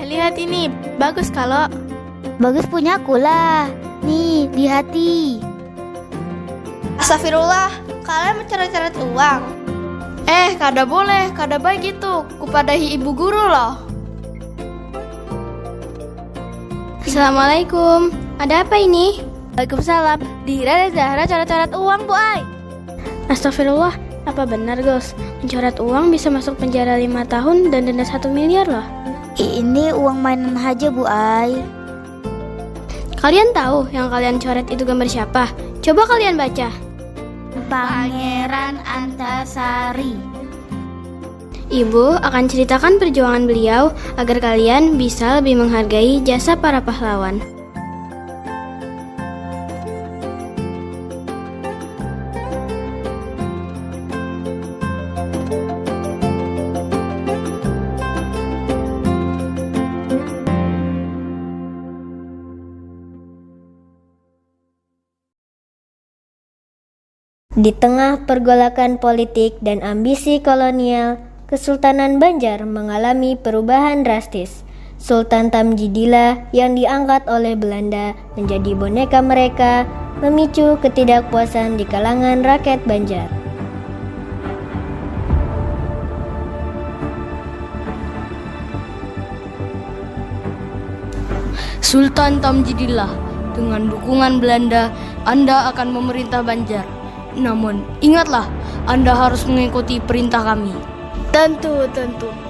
lihat ini. Bagus kalau. Bagus punya aku lah. Nih, lihati. Astagfirullah, kalian mencoret-coret uang. Kada boleh, kada baik gitu. Kupadahi ibu guru loh. Assalamualaikum. Ada apa ini? Waalaikumsalam. Dira dan Zahra coret-coret uang, Bu Ai. Astagfirullah, apa benar, Gos? Mencoret uang bisa masuk penjara 5 tahun dan denda 1 miliar loh. Ini uang mainan aja, Bu Ai. Kalian tahu yang kalian coret itu gambar siapa? Coba kalian baca. Pangeran Antasari. Ibu akan ceritakan perjuangan beliau agar kalian bisa lebih menghargai jasa para pahlawan. Di tengah pergolakan politik dan ambisi kolonial, Kesultanan Banjar mengalami perubahan drastis. Sultan Tamjidillah yang diangkat oleh Belanda menjadi boneka mereka, memicu ketidakpuasan di kalangan rakyat Banjar. Sultan Tamjidillah, dengan dukungan Belanda, Anda akan memerintah Banjar. Namun, ingatlah, Anda harus mengikuti perintah kami. Tentu.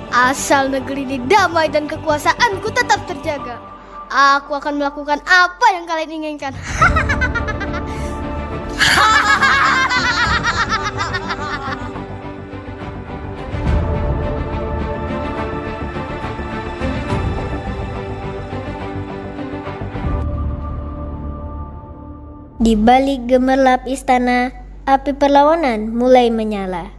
Asal negeri ini damai dan kekuasaanku tetap terjaga, aku akan melakukan apa yang kalian inginkan. Di balik gemerlap istana, api perlawanan mulai menyala.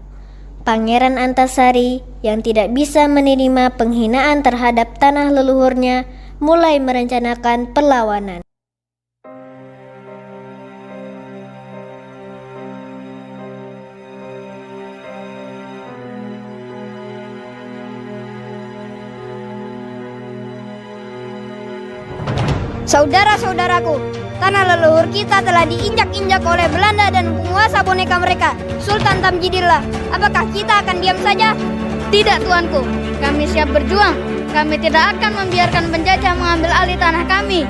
Pangeran Antasari yang tidak bisa menerima penghinaan terhadap tanah leluhurnya mulai merencanakan perlawanan. Saudara-saudaraku, tanah leluhur kita telah diinjak-injak oleh Belanda dan penguasa boneka mereka, Sultan Tamjidillah. Apakah kita akan diam saja? Tidak, tuanku. Kami siap berjuang. Kami tidak akan membiarkan penjajah mengambil alih tanah kami.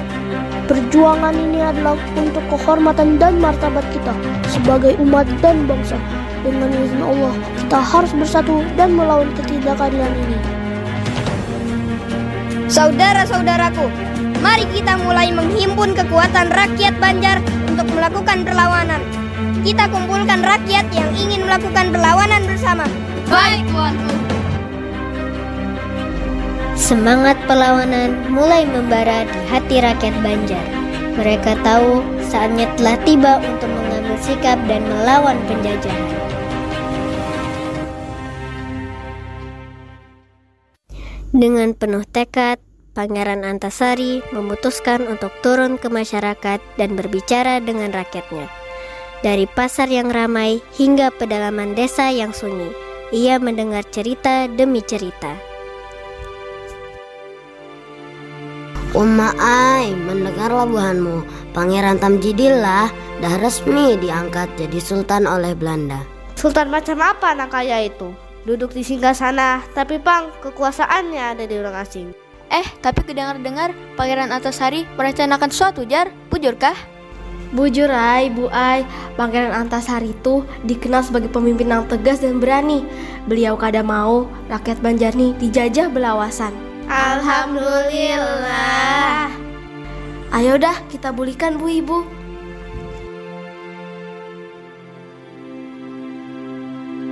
Perjuangan ini adalah untuk kehormatan dan martabat kita sebagai umat dan bangsa. Dengan izin Allah, kita harus bersatu dan melawan ketidakadilan ini. Saudara-saudaraku, mari kita mulai menghimpun kekuatan rakyat Banjar untuk melakukan perlawanan. Kita kumpulkan rakyat yang ingin melakukan perlawanan bersama. Baik, tuanku. Semangat perlawanan mulai membara di hati rakyat Banjar. Mereka tahu saatnya telah tiba untuk mengambil sikap dan melawan penjajahan. Dengan penuh tekad, Pangeran Antasari memutuskan untuk turun ke masyarakat dan berbicara dengan rakyatnya. Dari pasar yang ramai hingga pedalaman desa yang sunyi, ia mendengar cerita demi cerita. Umma Ai, mendengarlah buhanmu. Pangeran Tamjidillah dah resmi diangkat jadi sultan oleh Belanda. Sultan macam apa anak kaya itu? Duduk di singgasana, tapi Pang, kekuasaannya ada di orang asing. Tapi kedengar-dengar Pangeran Antasari merencanakan suatu, Jar. Bujurkah? Bujur, Bu Ai, Pangeran Antasari itu dikenal sebagai pemimpin yang tegas dan berani. Beliau kada mau rakyat Banjar nih dijajah belawasan. Alhamdulillah. Ayo dah kita bulikan Bu Ibu.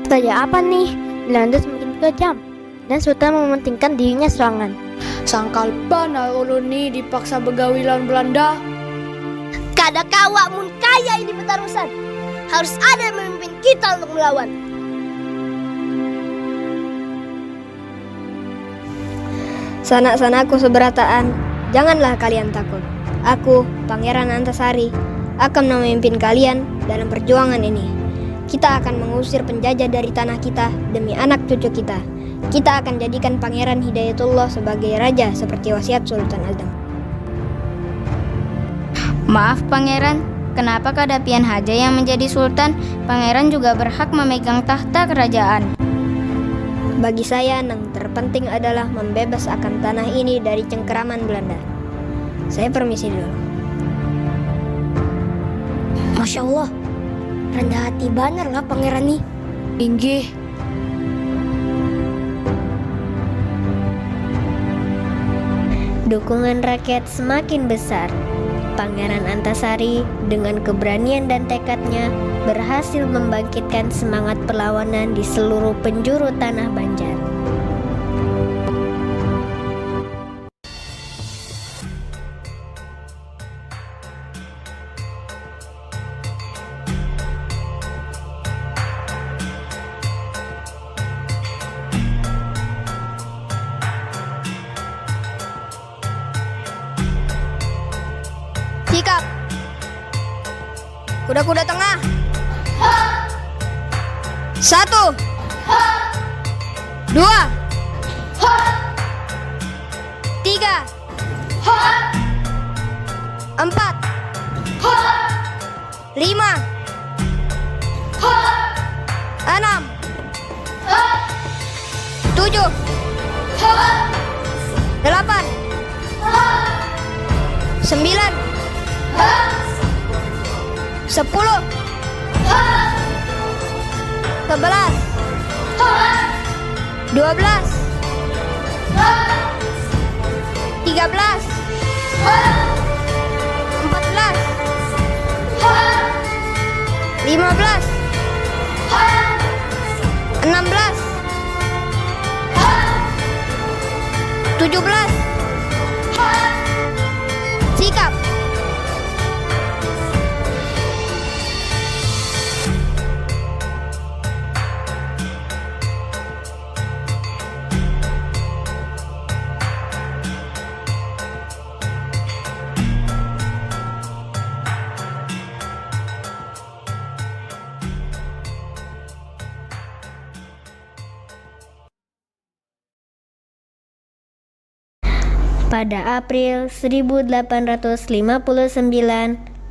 Tanya apa nih? Belanda semakin kejam dan Sultan mementingkan dirinya serangan. Sangkal bana uluni dipaksa begawi lawan Belanda. Kada kawa mun kaya ini petarusan. Harus ada yang memimpin kita untuk melawan. Sanak-sanakku seberataan, janganlah kalian takut. Aku, Pangeran Antasari, akan memimpin kalian dalam perjuangan ini. Kita akan mengusir penjajah dari tanah kita demi anak cucu kita. Kita akan jadikan Pangeran Hidayatullah sebagai raja seperti wasiat Sultan Adam. Maaf Pangeran, kenapa Kadapian Haja yang menjadi sultan? Pangeran juga berhak memegang tahta kerajaan. Bagi saya, yang terpenting adalah membebaskan tanah ini dari cengkeraman Belanda. Saya permisi dulu. Masya Allah, rendah hati bener lah pangeran nih. Inggih. Dukungan rakyat semakin besar. Pangeran Antasari dengan keberanian dan tekadnya berhasil membangkitkan semangat perlawanan di seluruh penjuru tanah Banjar. Sikap. Kuda-kuda tengah. 1 2 3 4 5 6 7 8 9 10 11 12 13 14 15 16 17 Sikap. Pada April 1859,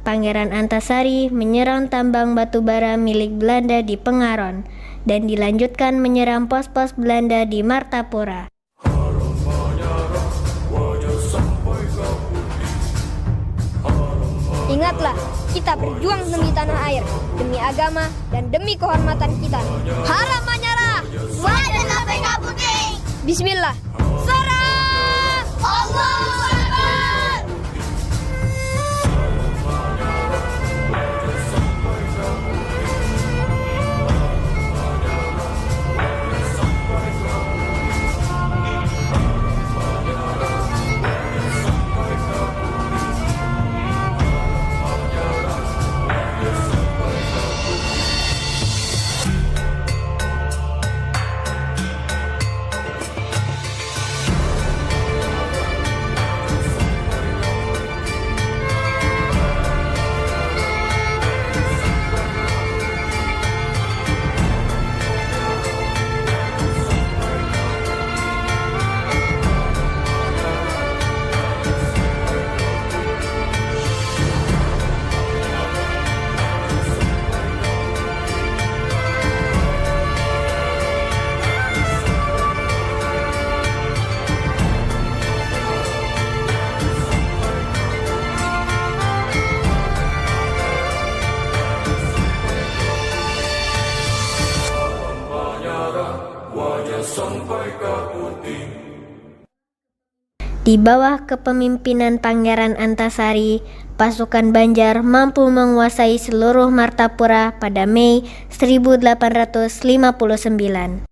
Pangeran Antasari menyerang tambang batubara milik Belanda di Pengaron dan dilanjutkan menyerang pos-pos Belanda di Martapura. Ingatlah, kita berjuang demi tanah air, demi agama, dan demi kehormatan kita. Haram menyerah! Wajah sampai putih. Bismillah. Serang! Allahu Akbar. Di bawah kepemimpinan Pangeran Antasari, pasukan Banjar mampu menguasai seluruh Martapura pada Mei 1859.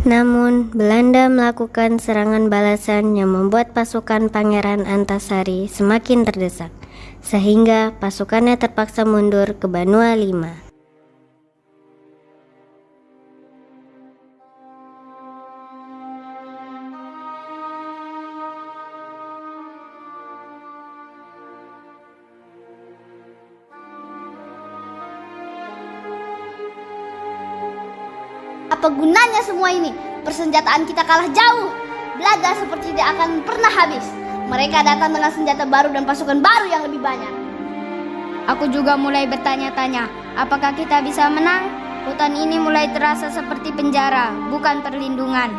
Namun, Belanda melakukan serangan balasan yang membuat pasukan Pangeran Antasari semakin terdesak, sehingga pasukannya terpaksa mundur ke Banua V. Apa gunanya semua ini? persenjataan kita kalah jauh. Belanda seperti tidak akan pernah habis. Mereka datang dengan senjata baru dan pasukan baru yang lebih banyak. Aku juga mulai bertanya-tanya, apakah kita bisa menang? Hutan ini mulai terasa seperti penjara, bukan perlindungan.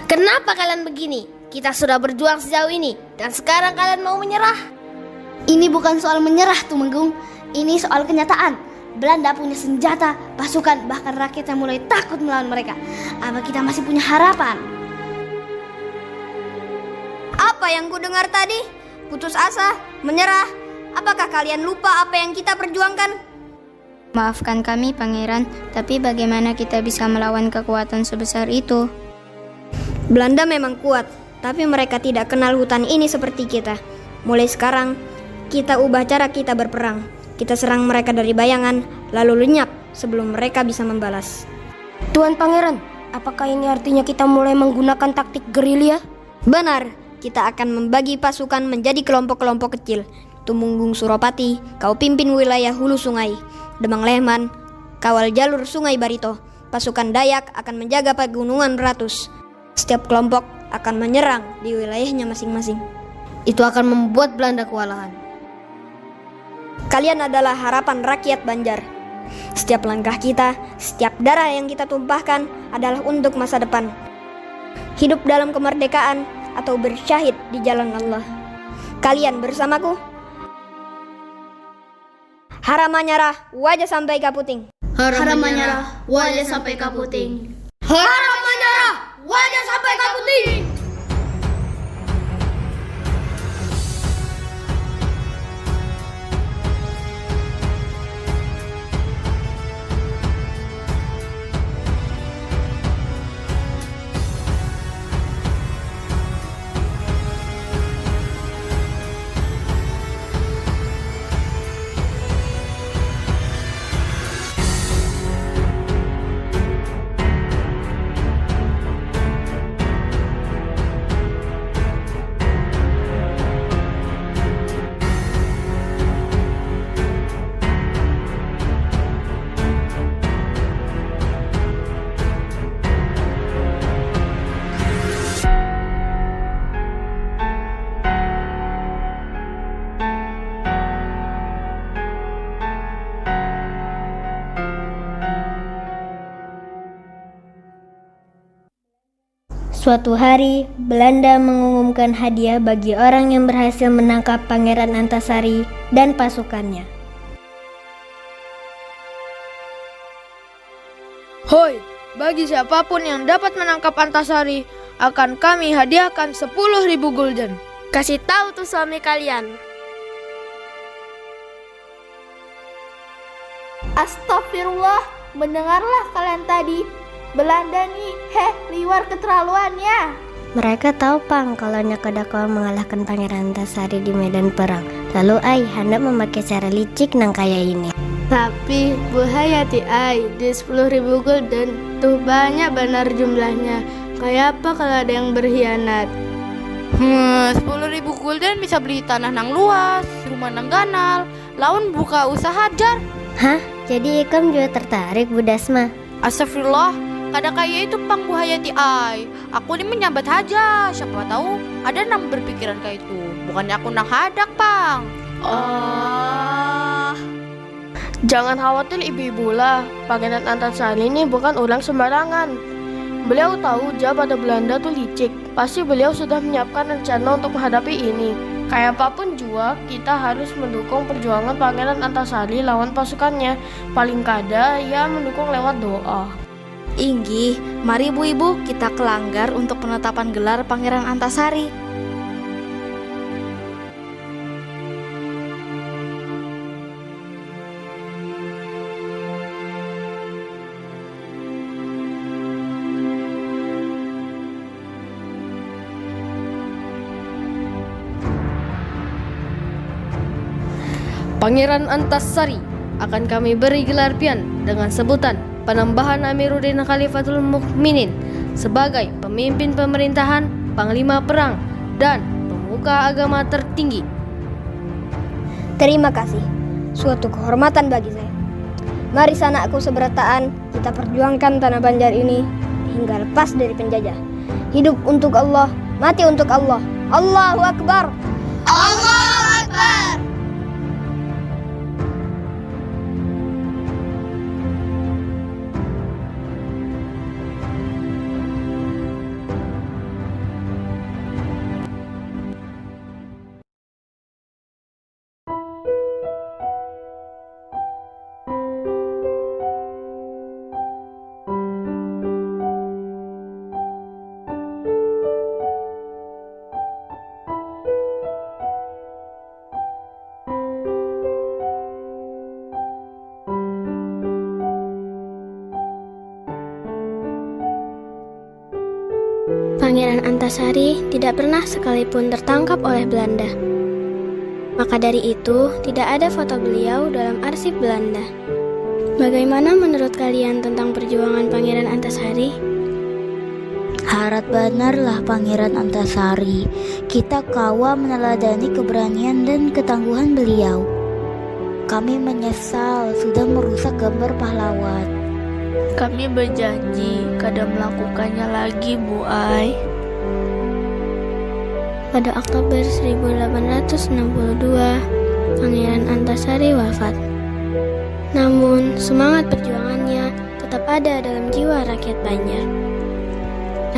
Kenapa kalian begini? Kita sudah berjuang sejauh ini, dan sekarang kalian mau menyerah? Ini bukan soal menyerah, Tumenggung. Ini soal kenyataan. Belanda punya senjata, pasukan, bahkan rakyatnya mulai takut melawan mereka. Apa kita masih punya harapan? Apa yang kudengar tadi? Putus asa, menyerah. Apakah kalian lupa apa yang kita perjuangkan? Maafkan kami, Pangeran, tapi bagaimana kita bisa melawan kekuatan sebesar itu? Belanda memang kuat, tapi mereka tidak kenal hutan ini seperti kita. Mulai sekarang, kita ubah cara kita berperang. Kita serang mereka dari bayangan, lalu lenyap sebelum mereka bisa membalas. Tuan Pangeran, apakah ini artinya kita mulai menggunakan taktik gerilya? Benar, kita akan membagi pasukan menjadi kelompok-kelompok kecil. Tumenggung Suropati, kau pimpin wilayah hulu sungai. Demang Lehman, kawal jalur sungai Barito. Pasukan Dayak akan menjaga pegunungan Ratus. Setiap kelompok akan menyerang di wilayahnya masing-masing. Itu akan membuat Belanda kewalahan. Kalian adalah harapan rakyat Banjar. Setiap langkah kita, setiap darah yang kita tumpahkan adalah untuk masa depan. Hidup dalam kemerdekaan atau bersyahid di jalan Allah. Kalian bersamaku. Haramanyarah, wajah sampai kaputing. Haramanyarah, wajah sampai kaputing. Haramanyarah, wajah sampai kaputing. Suatu hari, Belanda mengumumkan hadiah bagi orang yang berhasil menangkap Pangeran Antasari dan pasukannya. Hoi, bagi siapapun yang dapat menangkap Antasari, akan kami hadiahkan 10.000 gulden. Kasih tahu tuh suami kalian. Astagfirullah, mendengarlah kalian tadi. Belanda nih, liwar keterlaluannya. Mereka tahu Pang kalau Nyakadakau mengalahkan Pangeran Antasari di medan perang. Lalu Ai hendak memakai cara licik nang kaya ini. Tapi Bu Hayati di 10.000 gulden tuh banyak benar jumlahnya. Kayak apa kalau ada yang berkhianat? 10.000 gulden bisa beli tanah nang luas, rumah nang ganal, lawan buka usaha jar. Hah? Jadi Ikam juga tertarik Bu Dasma? Astagfirullah, kada kaya itu Pang Bu Hayati Aku ini menyambat aja, siapa tahu ada nang berpikiran kayak itu. Bukannya aku nang hadak Pang. Jangan khawatir ibu-ibu lah, Pangeran Antasari ini bukan orang sembarangan. Beliau tahu jabat Belanda tuh licik. Pasti beliau sudah menyiapkan rencana untuk menghadapi ini. Kayak apapun juga, kita harus mendukung perjuangan Pangeran Antasari lawan pasukannya. Paling kada, ya mendukung lewat doa. Inggih, mari ibu-ibu kita kelanggar untuk penetapan gelar Pangeran Antasari. Pangeran Antasari akan kami beri gelar pian dengan sebutan penambahan Amiruddin Khalifatul Mukminin sebagai pemimpin pemerintahan, panglima perang, dan pemuka agama tertinggi. Terima kasih, suatu kehormatan bagi saya. Mari sanakku seberataan, kita perjuangkan tanah Banjar ini hingga lepas dari penjajah. Hidup untuk Allah, mati untuk Allah. Allahu Akbar. Allahu Akbar. Pangeran Antasari tidak pernah sekalipun tertangkap oleh Belanda. Maka dari itu, tidak ada foto beliau dalam arsip Belanda. Bagaimana menurut kalian tentang perjuangan Pangeran Antasari? Harap benarlah Pangeran Antasari. Kita kawa meneladani keberanian dan ketangguhan beliau. Kami menyesal sudah merusak gambar pahlawan. Kami berjanji kada melakukannya lagi, Bu Ai. Pada Oktober 1862, Pangeran Antasari wafat. Namun, semangat perjuangannya tetap ada dalam jiwa rakyat Banjar.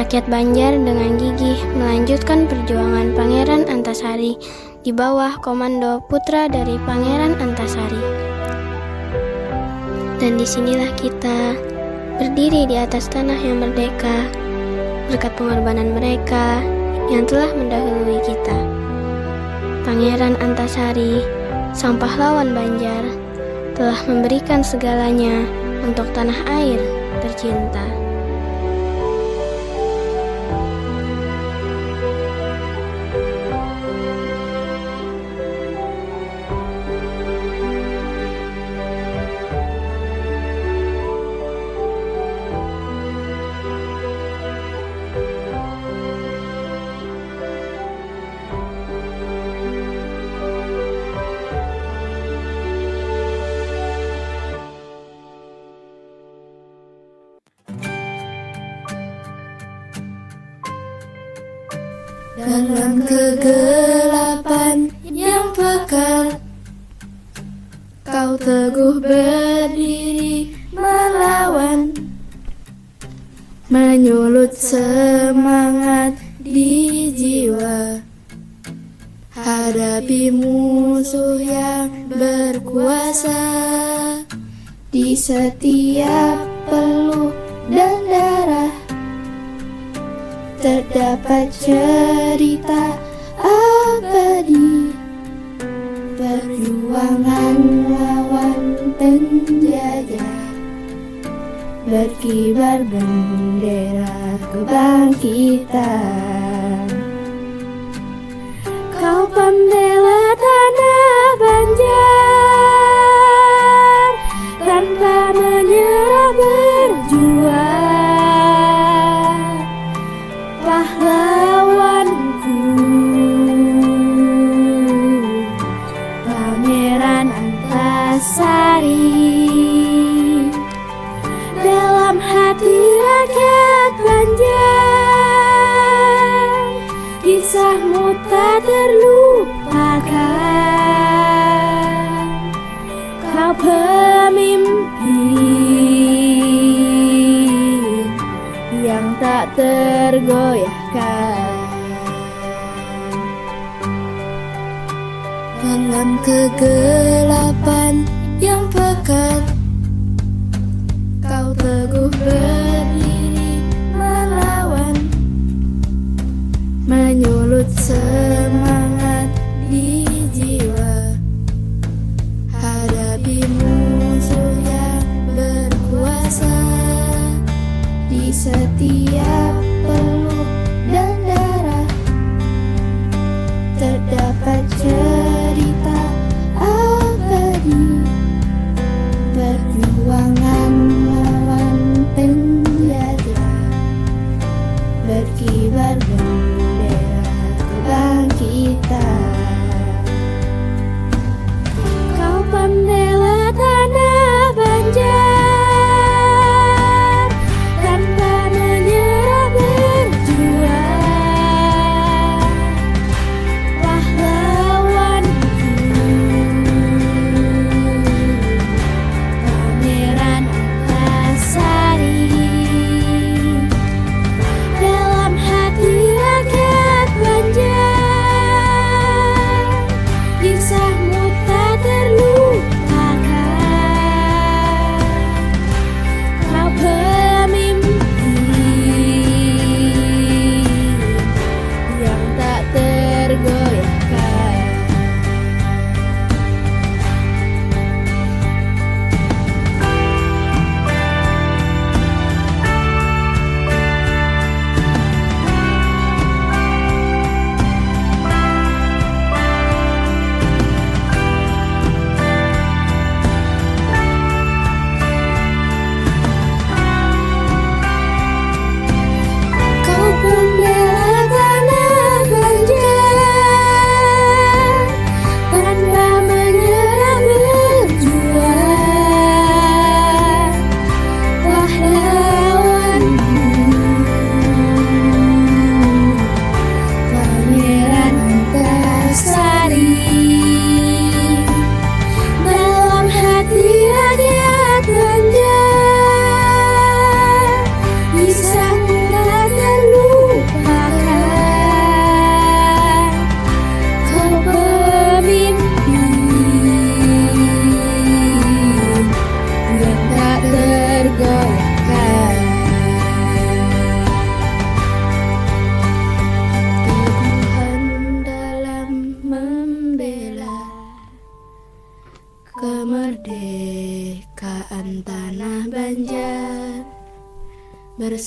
Rakyat Banjar dengan gigih melanjutkan perjuangan Pangeran Antasari di bawah komando putra dari Pangeran Antasari. Dan disinilah kita berdiri di atas tanah yang merdeka berkat pengorbanan mereka yang telah mendahului kita. Pangeran Antasari, sang pahlawan Banjar, telah memberikan segalanya untuk tanah air tercinta. Dalam kegelapan yang pekat, kau teguh berdiri melawan, menyulut semangat di jiwa, hadapi musuh yang berkuasa. Di setiap peluk dan darah terdapat cerita abadi, perjuangan lawan penjajah, berkibar bendera kebangkitan. Kau pembela tanah Banjar, tanpa menyerah berjuang. Pahlawanku, Pangeran Antasari, dalam hati rakyat Banjar, kisahmu tak terlupakan. Kau pemimpin yang tak tergoyahkan. Dalam kegelapan yang pekat, kau teguh berdiri melawan, menyulut semangat di jiwa, hadapi musuh yang berkuasa. Di setiap peluk dan darah terdapat cerita abadi, perjuangan lawan penjajah,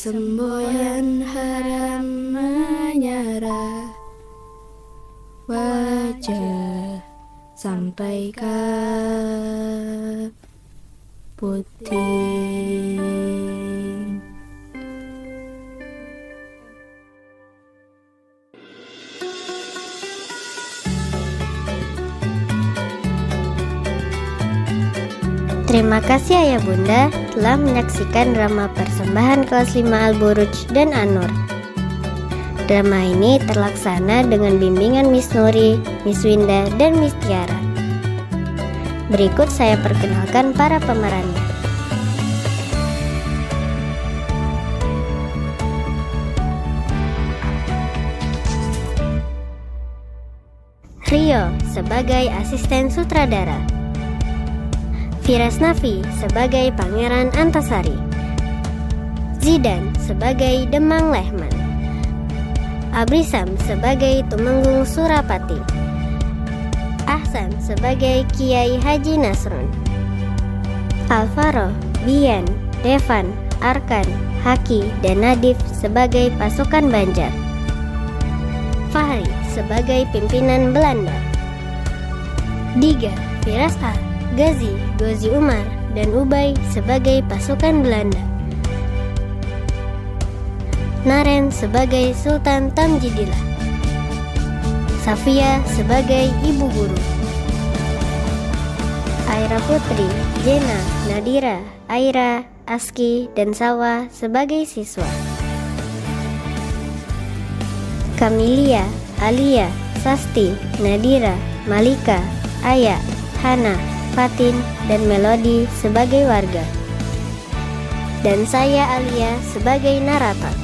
semboyan haram menyara wajah sampai ke putih. Terima kasih Ayah Bunda telah menyaksikan drama persembahan kelas 5 Al-Buruj dan An-Nur. Drama ini terlaksana dengan bimbingan Miss Nuri, Miss Winda, dan Miss Tiara. Berikut saya perkenalkan para pemerannya. Rio sebagai asisten sutradara, Firas Nafi sebagai Pangeran Antasari, Zidan sebagai Demang Lehman, Abrisam sebagai Tumenggung Surapati, Ahsan sebagai Kiai Haji Nasrun, Alvaro, Bian, Devan, Arkan, Haki, dan Nadif sebagai pasukan Banjar, Fahri sebagai pimpinan Belanda, Diga, Firas A, Gazi, Gozi Umar, dan Ubay sebagai pasukan Belanda, Naren sebagai Sultan Tamjidillah, Safia sebagai ibu guru, Aira Putri, Jena, Nadira, Aira, Aski, dan Sawa sebagai siswa, Kamilia, Alia, Sasti, Nadira, Malika, Aya, Hana, Fatin, dan Melodi sebagai warga, dan saya Alia sebagai narator.